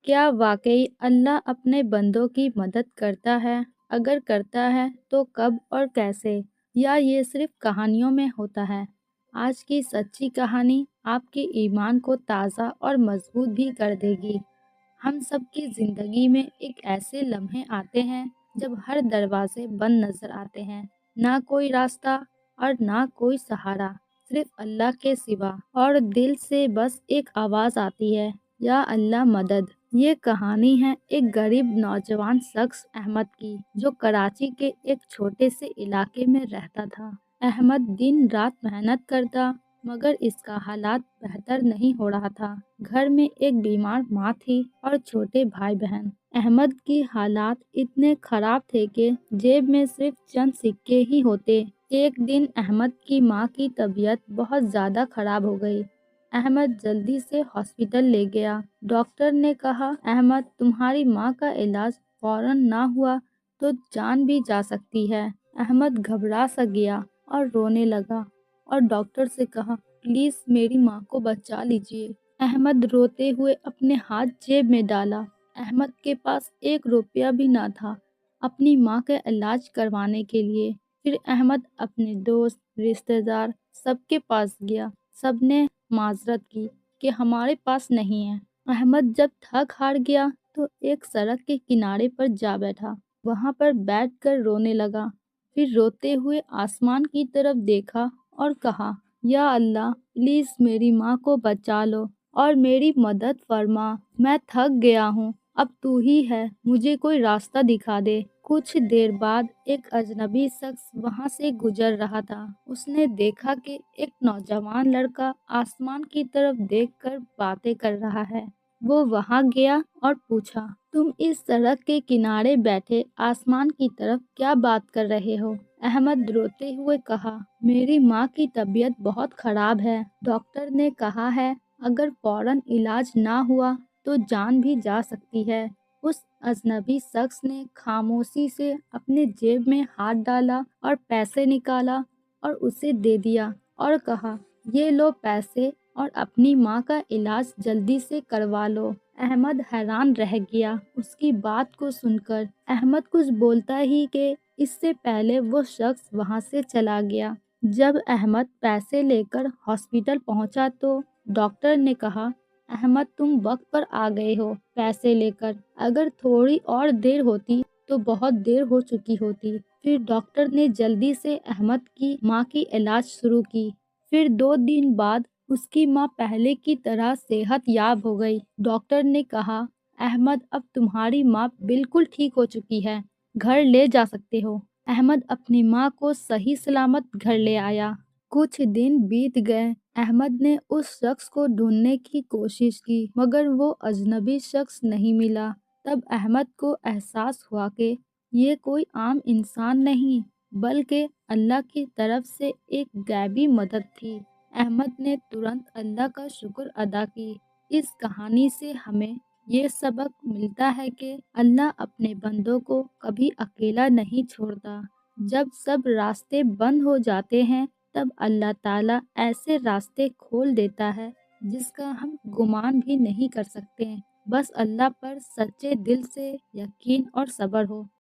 کیا واقعی اللہ اپنے بندوں کی مدد کرتا ہے؟ اگر کرتا ہے تو کب اور کیسے؟ یا یہ صرف کہانیوں میں ہوتا ہے؟ آج کی سچی کہانی آپ کے ایمان کو تازہ اور مضبوط بھی کر دے گی۔ ہم سب کی زندگی میں ایک ایسے لمحے آتے ہیں جب ہر دروازے بند نظر آتے ہیں، نہ کوئی راستہ اور نہ کوئی سہارا، صرف اللہ کے سوا، اور دل سے بس ایک آواز آتی ہے، یا اللہ مدد۔ یہ کہانی ہے ایک غریب نوجوان شخص احمد کی، جو کراچی کے ایک چھوٹے سے علاقے میں رہتا تھا۔ احمد دن رات محنت کرتا، مگر اس کا حالات بہتر نہیں ہو رہا تھا۔ گھر میں ایک بیمار ماں تھی اور چھوٹے بھائی بہن۔ احمد کی حالات اتنے خراب تھے کہ جیب میں صرف چند سکے ہی ہوتے۔ ایک دن احمد کی ماں کی طبیعت بہت زیادہ خراب ہو گئی۔ احمد جلدی سے ہاسپٹل لے گیا۔ ڈاکٹر نے کہا، احمد، تمہاری ماں کا علاج فوراً نہ ہوا تو جان بھی جا سکتی ہے۔ احمد گھبرا سا گیا اور رونے لگا اور ڈاکٹر سے کہا، پلیز میری ماں کو بچا لیجیے۔ احمد روتے ہوئے اپنے ہاتھ جیب میں ڈالا۔ احمد کے پاس ایک روپیہ بھی نہ تھا اپنی ماں کا علاج کروانے کے لیے۔ پھر احمد اپنے دوست، رشتہ دار، سب کے پاس گیا۔ سب نے معذرت کی کہ ہمارے پاس نہیں ہے۔ احمد جب تھک ہار گیا تو ایک سڑک کے کنارے پر جا بیٹھا۔ وہاں پر بیٹھ کر رونے لگا۔ پھر روتے ہوئے آسمان کی طرف دیکھا اور کہا، یا اللہ، پلیز میری ماں کو بچا لو اور میری مدد فرما۔ میں تھک گیا ہوں، اب تو ہی ہے، مجھے کوئی راستہ دکھا دے۔ کچھ دیر بعد ایک اجنبی شخص وہاں سے گزر رہا تھا۔ اس نے دیکھا کہ ایک نوجوان لڑکا آسمان کی طرف دیکھ کر باتیں کر رہا ہے۔ وہ وہاں گیا اور پوچھا، تم اس سڑک کے کنارے بیٹھے آسمان کی طرف کیا بات کر رہے ہو؟ احمد روتے ہوئے کہا، میری ماں کی طبیعت بہت خراب ہے۔ ڈاکٹر نے کہا ہے اگر فوراً علاج نہ ہوا تو جان بھی جا سکتی ہے۔ اس اجنبی شخص نے خاموشی سے اپنے جیب میں ہاتھ ڈالا اور پیسے نکالا اور اسے دے دیا اور کہا، یہ لو پیسے اور اپنی ماں کا علاج جلدی سے کروا لو۔ احمد حیران رہ گیا۔ اس کی بات کو سن کر احمد کچھ بولتا ہی کہ اس سے پہلے وہ شخص وہاں سے چلا گیا۔ جب احمد پیسے لے کر ہاسپٹل پہنچا تو ڈاکٹر نے کہا، احمد، تم وقت پر آ گئے ہو پیسے لے کر، اگر تھوڑی اور دیر ہوتی تو بہت دیر ہو چکی ہوتی۔ پھر ڈاکٹر نے جلدی سے احمد کی ماں کی علاج شروع کی۔ پھر 2 دن بعد اس کی ماں پہلے کی طرح صحت یاب ہو گئی۔ ڈاکٹر نے کہا، احمد، اب تمہاری ماں بالکل ٹھیک ہو چکی ہے، گھر لے جا سکتے ہو۔ احمد اپنی ماں کو صحیح سلامت گھر لے آیا۔ کچھ دن بیت گئے۔ احمد نے اس شخص کو ڈھونڈنے کی کوشش کی مگر وہ اجنبی شخص نہیں ملا۔ تب احمد کو احساس ہوا کہ یہ کوئی عام انسان نہیں بلکہ اللہ کی طرف سے ایک غیبی مدد تھی۔ احمد نے ترنت اللہ کا شکر ادا کی۔ اس کہانی سے ہمیں یہ سبق ملتا ہے کہ اللہ اپنے بندوں کو کبھی اکیلا نہیں چھوڑتا۔ جب سب راستے بند ہو جاتے ہیں تب اللہ تعالیٰ ایسے راستے کھول دیتا ہے جس کا ہم گمان بھی نہیں کر سکتے۔ بس اللہ پر سچے دل سے یقین اور صبر ہو۔